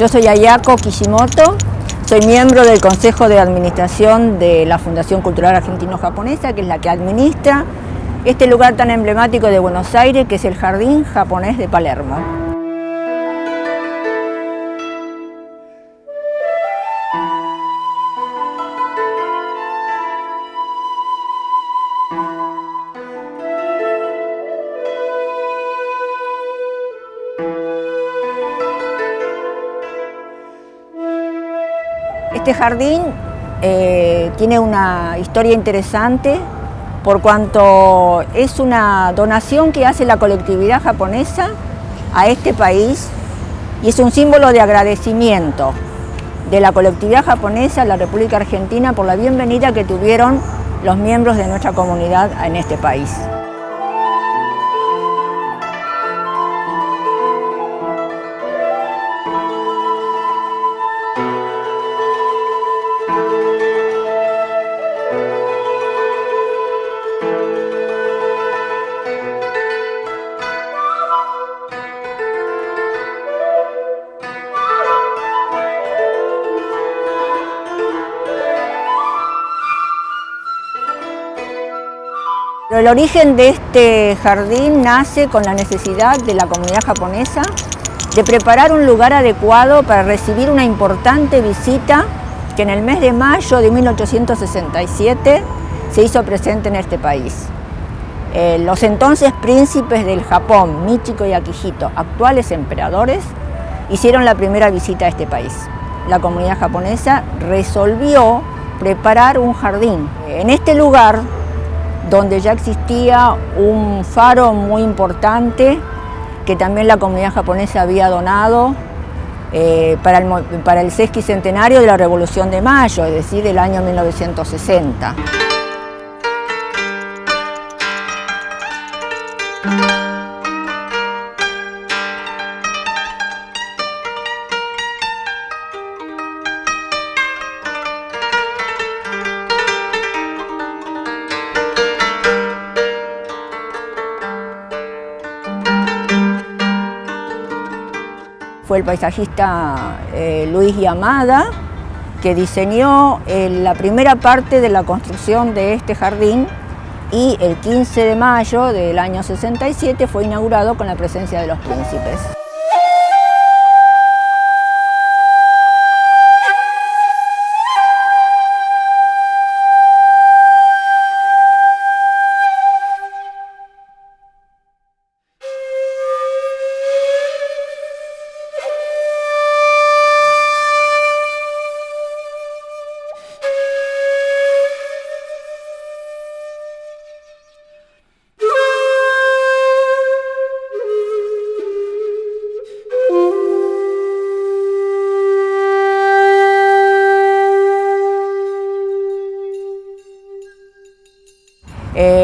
Yo soy Ayako Kishimoto, soy miembro del Consejo de Administración de la Fundación Cultural Argentino-Japonesa, que es la que administra este lugar tan emblemático de Buenos Aires, que es el Jardín Japonés de Palermo. Este jardín tiene una historia interesante por cuanto es una donación que hace la colectividad japonesa a este país y es un símbolo de agradecimiento de la colectividad japonesa a la República Argentina por la bienvenida que tuvieron los miembros de nuestra comunidad en este país. El origen de este jardín nace con la necesidad de la comunidad japonesa de preparar un lugar adecuado para recibir una importante visita que en el mes de mayo de 1867 se hizo presente en este país. Los entonces príncipes del Japón, Michiko y Akihito, actuales emperadores, hicieron la primera visita a este país. La comunidad japonesa resolvió preparar un jardín. En este lugar, donde ya existía un faro muy importante que también la comunidad japonesa había donado para el sesquicentenario de la Revolución de Mayo, es decir, del año 1960. Fue el paisajista Luis Yamada que diseñó la primera parte de la construcción de este jardín y el 15 de mayo del año 67 fue inaugurado con la presencia de los príncipes.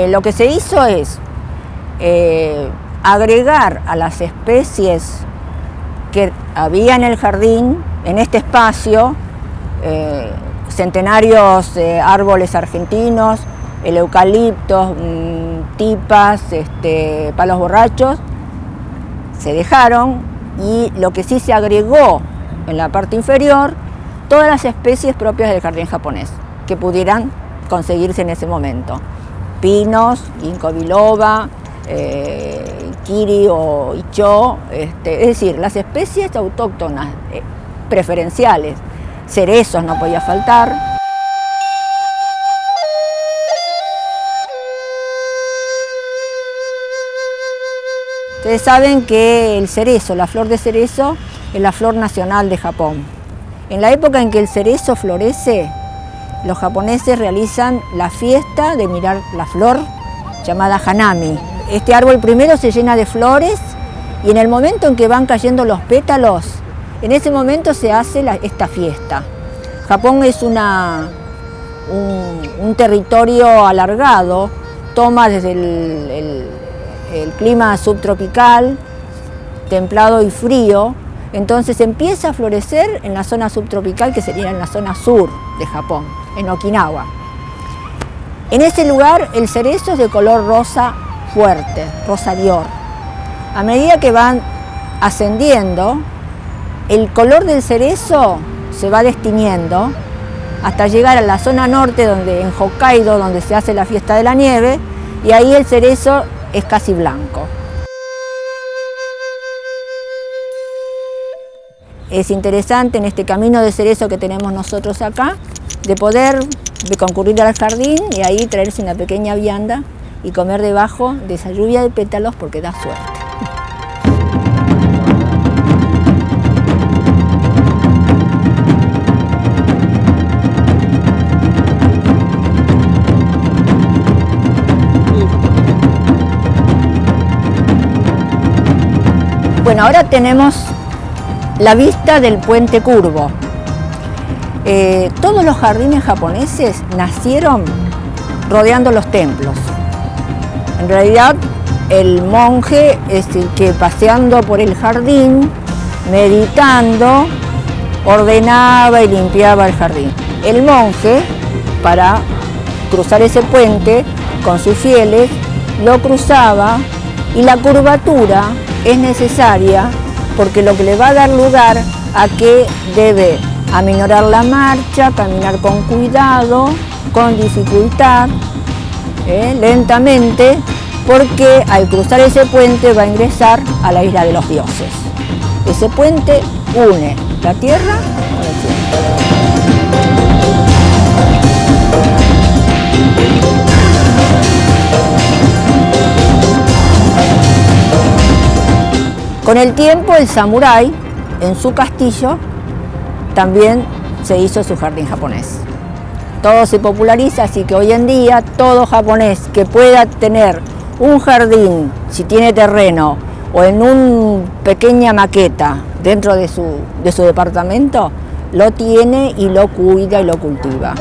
Lo que se hizo es agregar a las especies que había en el jardín, en este espacio, centenarios árboles argentinos, el eucalipto, tipas, palos borrachos, se dejaron y lo que sí se agregó en la parte inferior, todas las especies propias del jardín japonés que pudieran conseguirse en ese momento. Pinos, ginkgo biloba, kiri o ichó, es decir, las especies autóctonas preferenciales. Cerezos no podía faltar. Ustedes saben que el cerezo, la flor de cerezo, es la flor nacional de Japón. En la época en que el cerezo florece, los japoneses realizan la fiesta de mirar la flor llamada Hanami. Este árbol primero se llena de flores y en el momento en que van cayendo los pétalos, en ese momento se hace esta fiesta. Japón es un territorio alargado, toma desde el clima subtropical, templado y frío, entonces empieza a florecer en la zona subtropical, que sería en la zona sur de Japón, en Okinawa. En ese lugar el cerezo es de color rosa fuerte, rosa dior. A medida que van ascendiendo, el color del cerezo se va destiñendo hasta llegar a la zona norte, en Hokkaido, donde se hace la fiesta de la nieve, y ahí el cerezo es casi blanco. Es interesante en este camino de cerezo que tenemos nosotros acá, de concurrir al jardín y ahí traerse una pequeña vianda y comer debajo de esa lluvia de pétalos porque da suerte. Bueno, ahora tenemos la vista del puente curvo. Todos los jardines japoneses nacieron rodeando los templos. En realidad, el monje es el que paseando por el jardín, meditando, ordenaba y limpiaba el jardín. El monje, para cruzar ese puente con sus fieles, lo cruzaba y la curvatura es necesaria porque lo que le va a dar lugar a que debe aminorar la marcha, caminar con cuidado, con dificultad, lentamente, porque al cruzar ese puente va a ingresar a la isla de los dioses. Ese puente une la tierra con el cielo. Con el tiempo, el samurái, en su castillo, también se hizo su jardín japonés. Todo se populariza, así que hoy en día todo japonés que pueda tener un jardín, si tiene terreno, o en una pequeña maqueta dentro de su departamento, lo tiene y lo cuida y lo cultiva.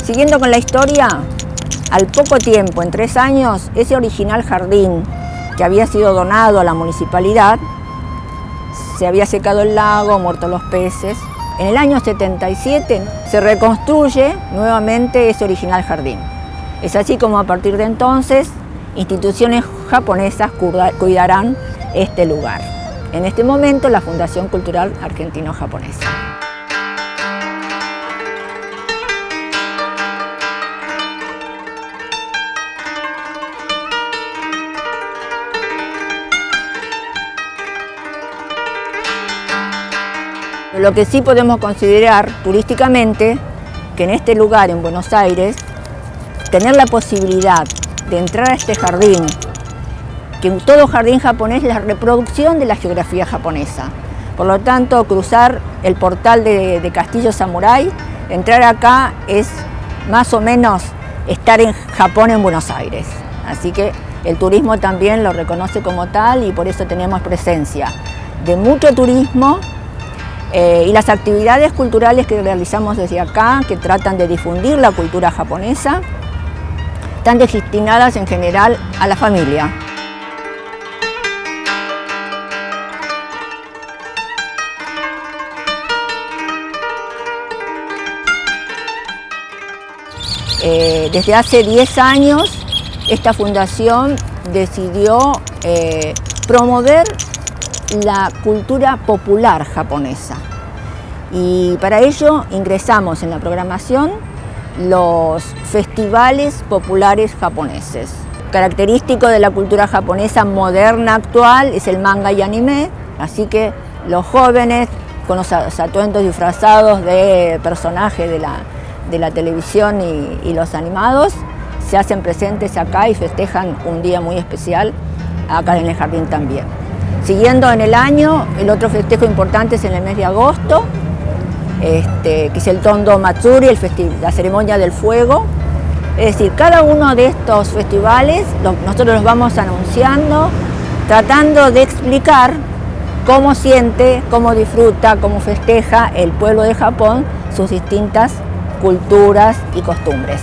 Siguiendo con la historia, al poco tiempo, en 3 años, ese original jardín que había sido donado a la municipalidad, se había secado el lago, muertos los peces. En el año 77 se reconstruye nuevamente ese original jardín. Es así como a partir de entonces instituciones japonesas cuidarán este lugar. En este momento la Fundación Cultural Argentino-Japonesa. Lo que sí podemos considerar turísticamente, que en este lugar, en Buenos Aires, tener la posibilidad de entrar a este jardín, que en todo jardín japonés es la reproducción de la geografía japonesa. Por lo tanto, cruzar el portal de Castillo Samurái, entrar acá es más o menos estar en Japón, en Buenos Aires. Así que el turismo también lo reconoce como tal y por eso tenemos presencia de mucho turismo. Y las actividades culturales que realizamos desde acá, que tratan de difundir la cultura japonesa, están destinadas en general a la familia. Desde hace 10 años, esta fundación decidió promover la cultura popular japonesa y para ello ingresamos en la programación los festivales populares japoneses. Característico de la cultura japonesa moderna actual es el manga y anime, así que los jóvenes con los atuendos disfrazados de personajes de la televisión y los animados se hacen presentes acá y festejan un día muy especial acá en el jardín también. Siguiendo en el año, el otro festejo importante es en el mes de agosto, que es el Tondo Matsuri, la ceremonia del fuego, Es decir, cada uno de estos festivales nosotros los vamos anunciando, tratando de explicar cómo siente, cómo disfruta, cómo festeja el pueblo de Japón sus distintas culturas y costumbres.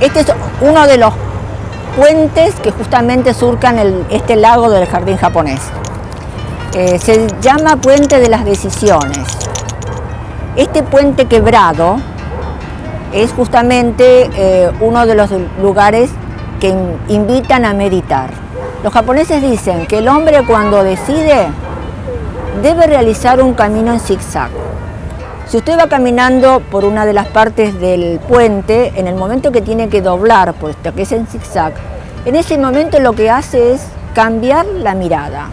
Este es uno de los puentes que justamente surcan este lago del jardín japonés. Se llama Puente de las Decisiones. Este puente quebrado es justamente uno de los lugares que invitan a meditar. Los japoneses dicen que el hombre cuando decide debe realizar un camino en zigzag. Si usted va caminando por una de las partes del puente, en el momento que tiene que doblar, puesto que es en zigzag, en ese momento lo que hace es cambiar la mirada.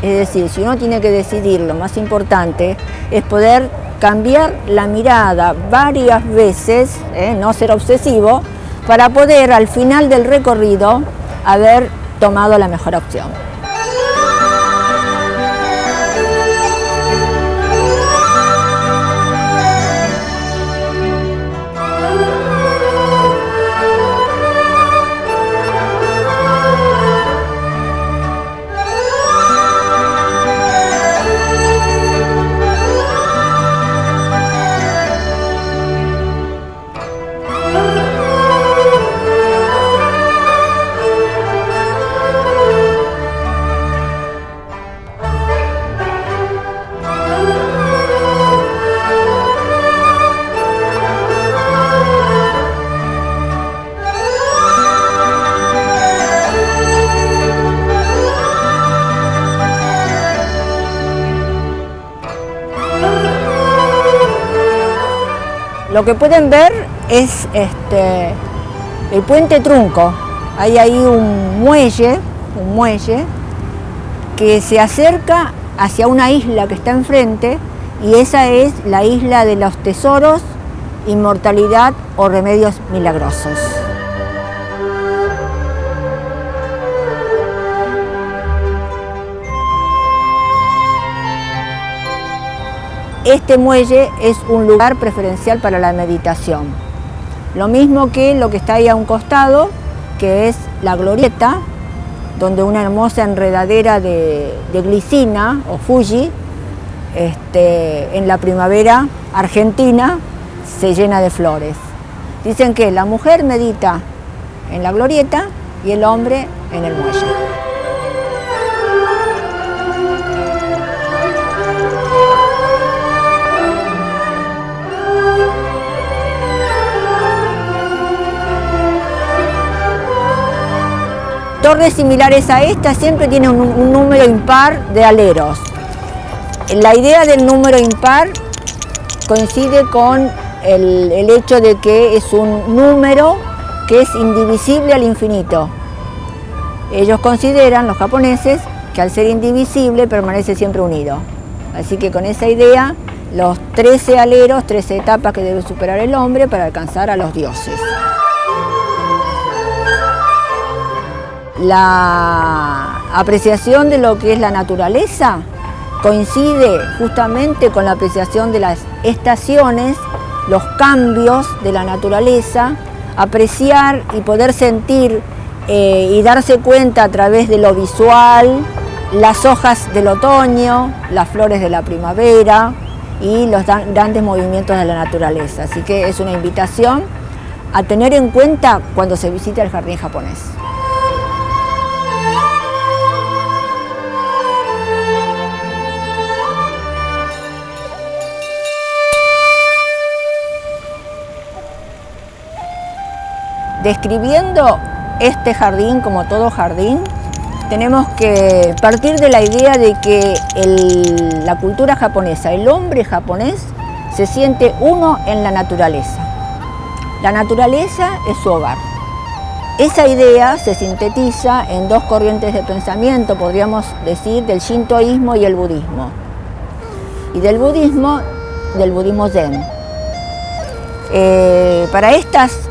Es decir, si uno tiene que decidir, lo más importante es poder cambiar la mirada varias veces, no ser obsesivo, para poder al final del recorrido haber tomado la mejor opción. Lo que pueden ver es el puente trunco. Hay ahí un muelle que se acerca hacia una isla que está enfrente, y esa es la isla de los tesoros, inmortalidad o remedios milagrosos. Este muelle es un lugar preferencial para la meditación. Lo mismo que lo que está ahí a un costado, que es la glorieta, donde una hermosa enredadera de glicina o Fuji, en la primavera argentina, se llena de flores. Dicen que la mujer medita en la glorieta y el hombre en el muelle. Torres similares a esta siempre tienen un número impar de aleros. La idea del número impar coincide con el hecho de que es un número que es indivisible al infinito. Ellos consideran, los japoneses, que al ser indivisible permanece siempre unido. Así que con esa idea, los 13 aleros, 13 etapas que debe superar el hombre para alcanzar a los dioses. La apreciación de lo que es la naturaleza coincide justamente con la apreciación de las estaciones, los cambios de la naturaleza, apreciar y poder sentir y darse cuenta a través de lo visual, las hojas del otoño, las flores de la primavera y los grandes movimientos de la naturaleza. Así que es una invitación a tener en cuenta cuando se visita el jardín japonés. Describiendo este jardín como todo jardín, tenemos que partir de la idea de que la cultura japonesa, el hombre japonés, se siente uno en la naturaleza. La naturaleza es su hogar. Esa idea se sintetiza en dos corrientes de pensamiento, podríamos decir, del shintoísmo y el budismo. Y del budismo zen. Para estas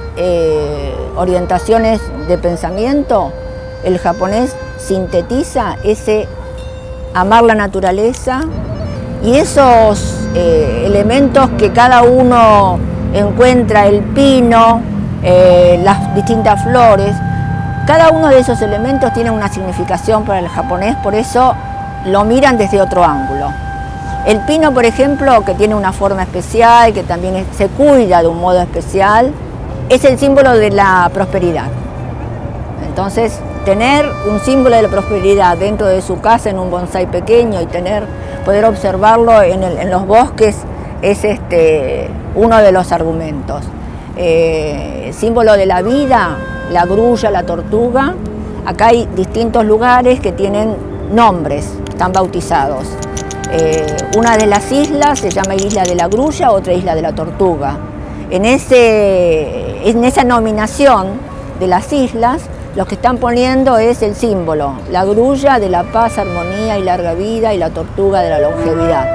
orientaciones de pensamiento, el japonés sintetiza ese amar la naturaleza y esos elementos que cada uno encuentra, el pino, las distintas flores. Cada uno de esos elementos tiene una significación para el japonés, por eso lo miran desde otro ángulo. El pino, por ejemplo, que tiene una forma especial, que también se cuida de un modo especial, es el símbolo de la prosperidad. Entonces, tener un símbolo de la prosperidad dentro de su casa en un bonsái pequeño y poder observarlo en los bosques es uno de los argumentos. Símbolo de la vida, la grulla, la tortuga. Acá hay distintos lugares que tienen nombres, están bautizados. Una de las islas se llama Isla de la Grulla, otra Isla de la Tortuga. En esa nominación de las islas, lo que están poniendo es el símbolo, la grulla de la paz, armonía y larga vida, y la tortuga de la longevidad.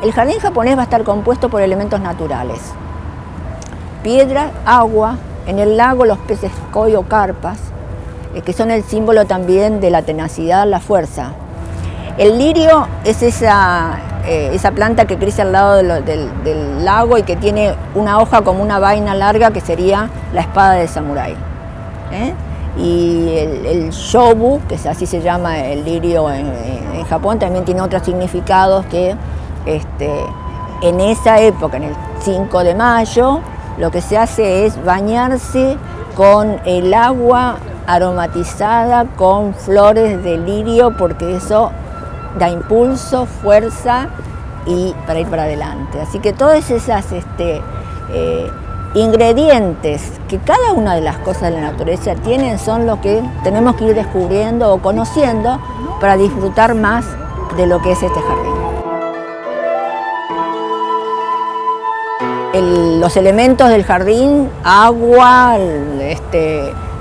El jardín japonés va a estar compuesto por elementos naturales: piedra, agua, en el lago los peces koi o carpas, que son el símbolo también de la tenacidad, la fuerza. El lirio es esa planta que crece al lado del lago y que tiene una hoja como una vaina larga, que sería la espada del samurái. Y el shobu, que así se llama el lirio en Japón, también tiene otros significados que en esa época, en el 5 de mayo, lo que se hace es bañarse con el agua aromatizada con flores de lirio, porque eso da impulso, fuerza y para ir para adelante. Así que todas esas ingredientes que cada una de las cosas de la naturaleza tienen son lo que tenemos que ir descubriendo o conociendo para disfrutar más de lo que es este jardín. Los elementos del jardín: agua,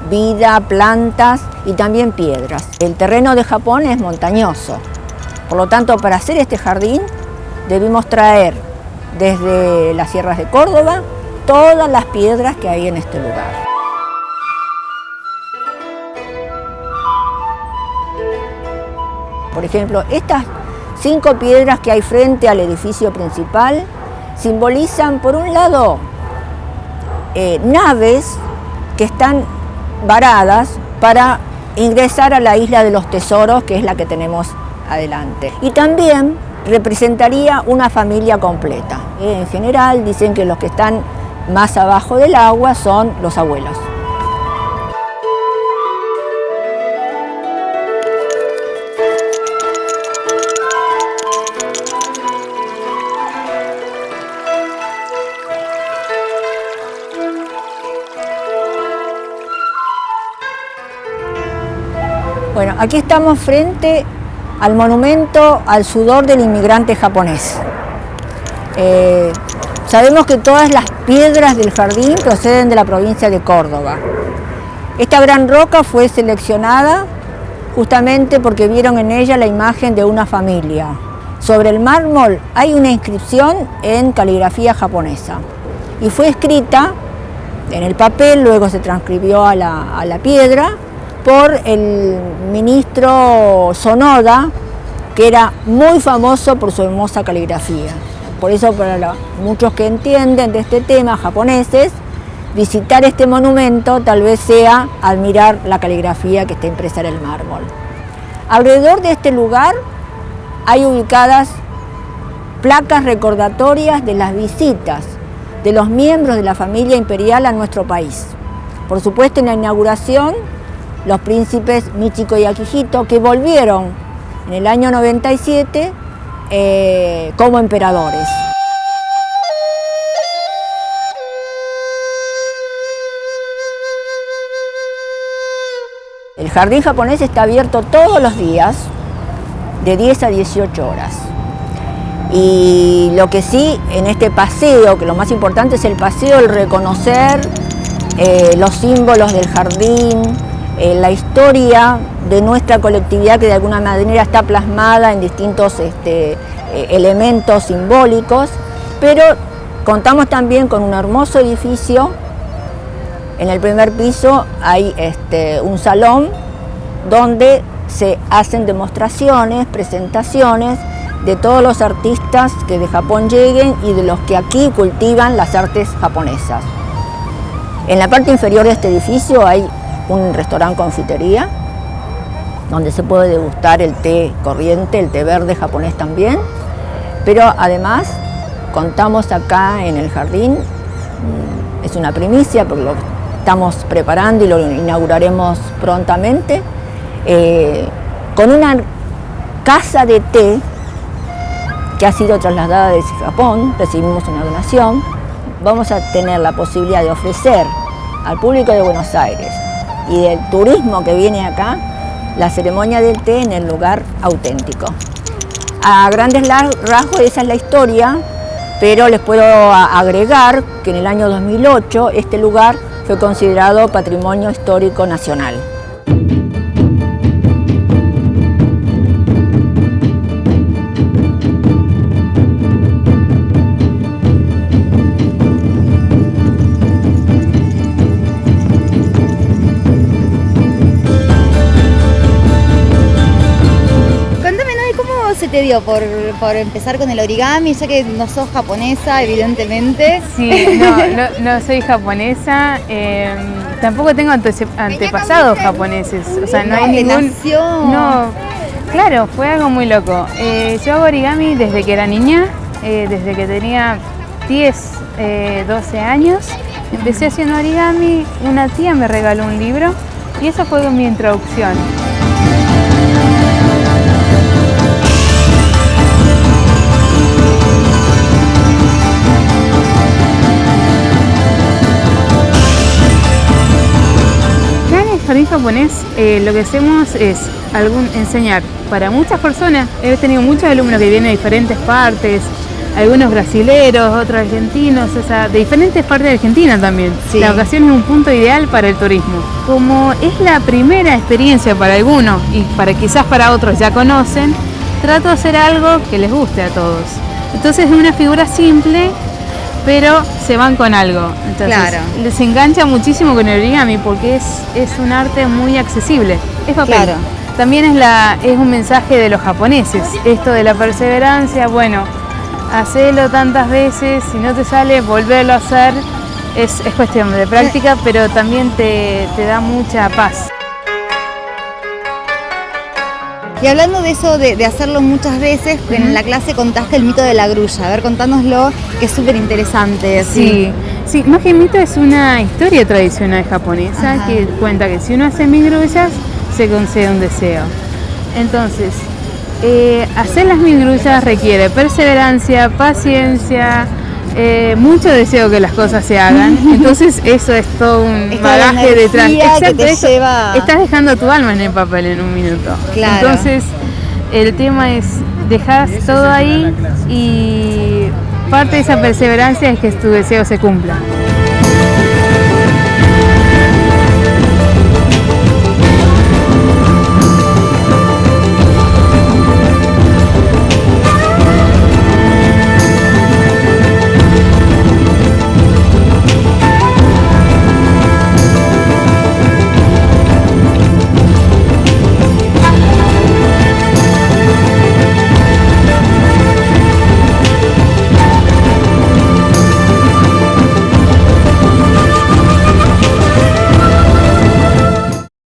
vida, plantas y también piedras. El terreno de Japón es montañoso, por lo tanto, para hacer este jardín debimos traer desde las sierras de Córdoba todas las piedras que hay en este lugar. Por ejemplo, estas 5 piedras que hay frente al edificio principal simbolizan, por un lado, naves que están varadas para ingresar a la isla de los tesoros, que es la que tenemos adelante. Y también representaría una familia completa. En general dicen que los que están más abajo del agua son los abuelos. Bueno, aquí estamos frente al monumento al sudor del inmigrante japonés. Sabemos que todas las piedras del jardín proceden de la provincia de Córdoba. Esta gran roca fue seleccionada justamente porque vieron en ella la imagen de una familia. Sobre el mármol hay una inscripción en caligrafía japonesa y fue escrita en el papel, luego se transcribió a la piedra por el ministro Sonoda, que era muy famoso por su hermosa caligrafía. Por eso, para muchos que entienden de este tema, japoneses, visitar este monumento tal vez sea admirar la caligrafía que está impresa en el mármol. Alrededor de este lugar hay ubicadas placas recordatorias de las visitas de los miembros de la familia imperial a nuestro país. Por supuesto, en la inauguración, los príncipes Michiko y Akihito, que volvieron en el año 97 como emperadores. El jardín japonés está abierto todos los días de 10 a 18 horas. Y lo que sí, en este paseo, que lo más importante es el paseo, el reconocer los símbolos del jardín, la historia de nuestra colectividad que de alguna manera está plasmada en distintos elementos simbólicos, pero contamos también con un hermoso edificio. En el primer piso hay un salón donde se hacen demostraciones, presentaciones de todos los artistas que de Japón lleguen y de los que aquí cultivan las artes japonesas. En la parte inferior de este edificio hay un restaurante confitería, donde se puede degustar el té corriente, el té verde japonés también, pero además contamos acá en el jardín, es una primicia porque lo estamos preparando y lo inauguraremos prontamente, con una casa de té que ha sido trasladada desde Japón. Recibimos una donación. Vamos a tener la posibilidad de ofrecer al público de Buenos Aires y del turismo que viene acá la ceremonia del té en el lugar auténtico. A grandes rasgos esa es la historia, pero les puedo agregar que en el año 2008 este lugar fue considerado Patrimonio Histórico Nacional. Se te dio por empezar con el origami, ya que no sos japonesa, evidentemente? Sí, no soy japonesa, tampoco tengo antepasados japoneses, o sea, no hay ningún... No, claro, fue algo muy loco. Yo hago origami desde que era niña, desde que tenía 10, 12 años. Empecé haciendo origami, una tía me regaló un libro y eso fue mi introducción. Jardín japonés, lo que hacemos es enseñar para muchas personas. He tenido muchos alumnos que vienen de diferentes partes, algunos brasileros, otros argentinos, o sea, de diferentes partes de Argentina también. Sí. La ocasión es un punto ideal para el turismo. Como es la primera experiencia para algunos y quizás para otros ya conocen, trato de hacer algo que les guste a todos. Entonces es una figura simple, pero se van con algo. Entonces, claro, les engancha muchísimo con el origami porque es un arte muy accesible. Es papel. Claro. También es un mensaje de los japoneses. Esto de la perseverancia, bueno, hacelo tantas veces, si no te sale, volverlo a hacer. Es cuestión de práctica, pero también te da mucha paz. Y hablando de eso, de hacerlo muchas veces, en la clase contaste el mito de la grulla. A ver, contánoslo, que es súper interesante. Sí, más que mito es una historia tradicional japonesa. Ajá. Que cuenta que si uno hace 1000 grullas, se concede un deseo. Entonces, hacer las 1000 grullas requiere perseverancia, paciencia, mucho deseo que las cosas se hagan. Entonces eso es todo un bagaje detrás. Exacto, eso, estás dejando tu alma en el papel en un minuto. Claro. Entonces el tema es dejar todo ahí y parte de esa perseverancia es que tu deseo se cumpla.